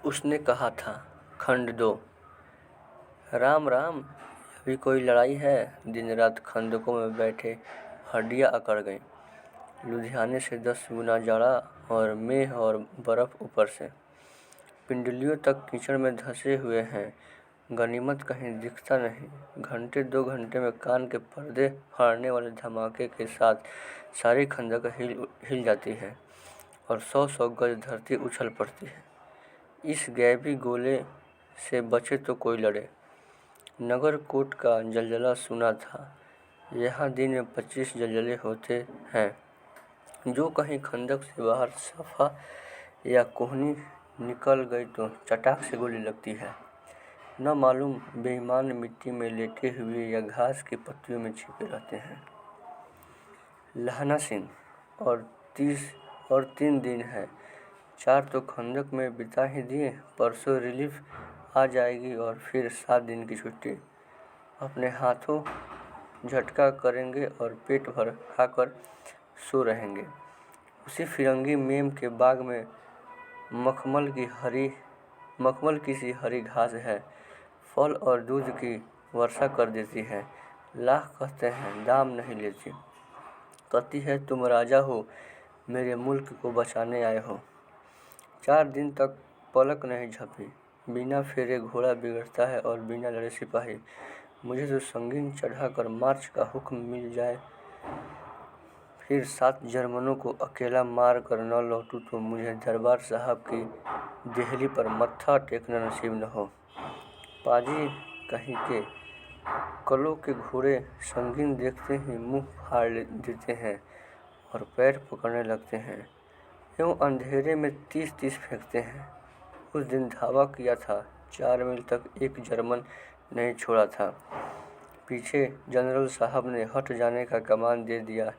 उसने कहा था। खंड 2। राम राम, अभी कोई लड़ाई है? दिन रात खंदकों में बैठे हड्डियां अकड़ गईं। लुधियाने से 10 गुना जाड़ा और मेह और बर्फ ऊपर से। पिंडलियों तक कीचड़ में धंसे हुए हैं। गनीमत कहीं दिखता नहीं। घंटे 2 घंटे में कान के पर्दे फाड़ने वाले धमाके के साथ सारी खंदक हिल जाती है और 100-100 गज धरती उछल पड़ती है। इस गैबी गोले से बचे तो कोई लड़े। नगर कोट का जलजला सुना था। यहाँ दिन में 25 जलजले होते हैं। जो कहीं खंदक से बाहर सफा या कोहनी निकल गई तो चटाक से गोली लगती है। न मालूम बेईमान मिट्टी में लेटे हुए या घास की पत्तियों में छिपे रहते हैं। लहना सिंह और 3 दिन है। 4 तो खंदक में बिता ही दिए। परसों रिलीफ आ जाएगी और फिर 7 दिन की छुट्टी। अपने हाथों झटका करेंगे और पेट भर खाकर सो रहेंगे। उसी फिरंगी मेम के बाग में मखमल की सी हरी घास है। फल और दूध की वर्षा कर देती है। लाख कहते हैं, दाम नहीं लेती। कहती है, तुम राजा हो, मेरे मुल्क को बचाने आए हो। 4 दिन तक पलक नहीं झपी। बिना फेरे घोड़ा बिगड़ता है और बिना लड़े सिपाही। मुझे तो संगीन चढ़ाकर मार्च का हुक्म मिल जाए, फिर 7 जर्मनों को अकेला मार कर न लौटूं तो मुझे दरबार साहब की देहली पर मत्था टेकना नसीब न हो। पाजी कहीं के कलों के घोड़े संगीन देखते ही मुंह फाड़ देते हैं और पैर पकड़ने लगते हैं। यूं अंधेरे में 30-30 फेंकते हैं। उस दिन धावा किया था। 4 मील तक एक जर्मन नहीं छोड़ा था। पीछे जनरल साहब ने हट जाने का कमान दे दिया,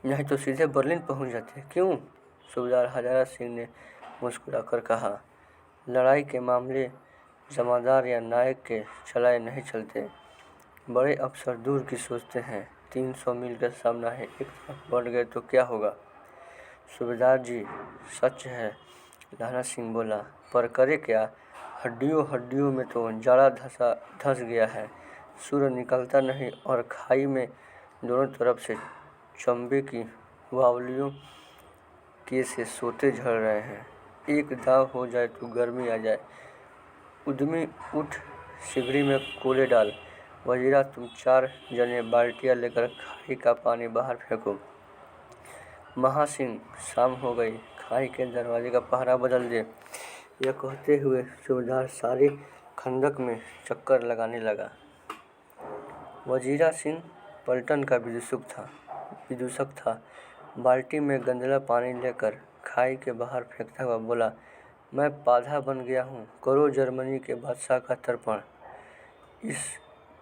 नहीं तो सीधे बर्लिन पहुंच जाते। क्यों? सूबेदार हजारा सिंह ने मुस्कुराकर कहा। लड़ाई के मामले जमादार या नायक के चलाए नहीं चलते। बड़े अफसर दूर की सोचते हैं। 300 मील का सामना है, एक तरफ बढ़ गए तो क्या होगा? सूबेदार जी, सच है, लहना सिंह बोला, पर करे क्या? हड्डियों में तो जाड़ा धंस गया है। सूर्य निकलता नहीं और खाई में दोनों तरफ से चंबे की वावलियों के से सोते झड़ रहे हैं। एक दाव हो जाए तो गर्मी आ जाए। उद्यमी उठ, सिगड़ी में कोले डाल। वजीरा, तुम 4 जने बाल्टियां लेकर खाई का पानी बाहर फेंको। महासिंह, शाम हो गई, खाई के दरवाजे का पहरा बदल दे। यह कहते हुए सूबेदार सारी खंदक में चक्कर लगाने लगा। वजीरा सिंह पलटन का विदूषक था। बाल्टी में गंदला पानी लेकर खाई के बाहर फेंकता हुआ बोला, मैं पाधा बन गया हूँ, करो जर्मनी के बादशाह का तर्पण।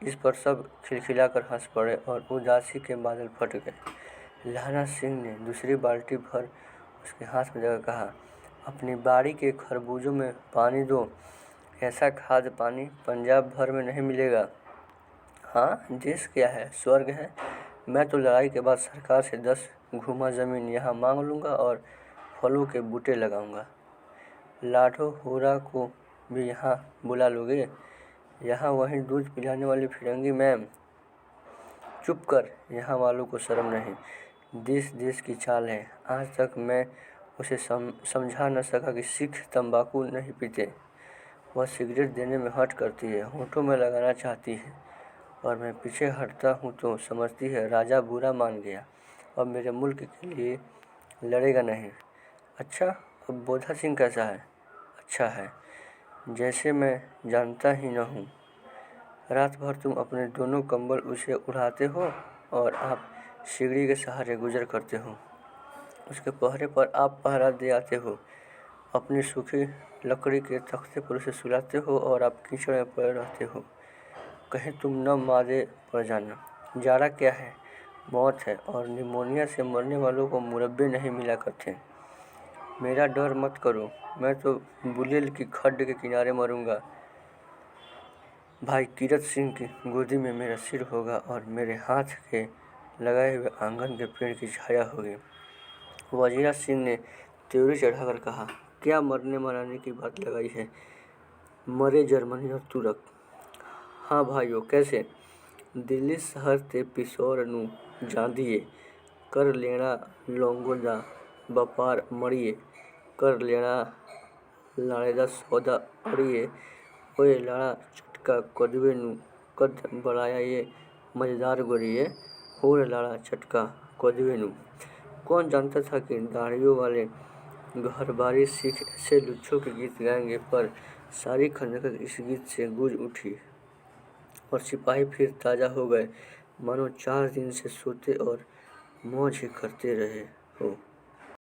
इस पर सब खिलखिलाकर हंस पड़े और उदासी के बादल फट गए। लहना सिंह ने दूसरी बाल्टी भर उसके हाथ में देकर कहा, अपनी बाड़ी के खरबूजों में पानी दो। ऐसा खाद पानी पंजाब भर में नहीं मिलेगा। हाँ, देश क्या है, स्वर्ग है। मैं तो लड़ाई के बाद सरकार से 10 घुमा जमीन यहाँ मांग लूँगा और फलों के बूटे लगाऊँगा। लाडो होरा को भी यहाँ बुला लोगे? यहाँ वही दूध पिलाने वाली फिरंगी मैम। चुप कर, यहाँ वालों को शर्म नहीं। देश की चाल है। आज तक मैं उसे समझा न सका कि सिख तंबाकू नहीं पीते। वह सिगरेट देने में हट करती है, होठों में लगाना चाहती है और मैं पीछे हटता हूँ तो समझती है राजा बुरा मान गया और मेरे मुल्क के लिए लड़ेगा नहीं। अच्छा, अब बोधा सिंह कैसा है? अच्छा है, जैसे मैं जानता ही न हूँ। रात भर तुम अपने दोनों कंबल उसे उड़ाते हो और आप सिगड़ी के सहारे गुजर करते हो। उसके पहरे पर आप पहरा दे आते हो। अपनी सूखी लकड़ी के तख्ते पर उसे सुलाते हो और आप कीचड़ में पड़े रहते हो। कहीं तुम न मादे पड़ जाना। जाड़ा क्या है, मौत है और निमोनिया से मरने वालों को मुरब्बे नहीं मिला करते। मेरा डर मत करो, मैं तो बुलेल की खड्ड के किनारे मरूंगा। भाई कीरत सिंह की गोदी में मेरा सिर होगा और मेरे हाथ के लगाए हुए आंगन के पेड़ की छाया होगी। वजीरा सिंह ने त्योरी चढ़ाकर कहा, क्या मरने मराने की बात लगाई है? मरे जर्मनी और तुरक। हाँ भाइयों, कैसे? दिल्ली शहर ते पिछोर नू जांदिए, कर लेना लोंगो दा व्यापार मड़िए, कर लेना लाड़े दा सौदा अड़िए, ओए लाड़ा चटका कदवे नू कद बढ़ाया ये मजेदार गोरिए, और लाड़ा चटका कदवे नू। कौन जानता था कि दाढ़ियों वाले घरबारी सिख ऐसे लुच्छों के गीत गाएंगे, पर सारी खंडक इस गीत से गूंज उठी और सिपाही फिर ताजा हो गए, मानो 4 दिन से सोते और मौज ही करते रहे हो।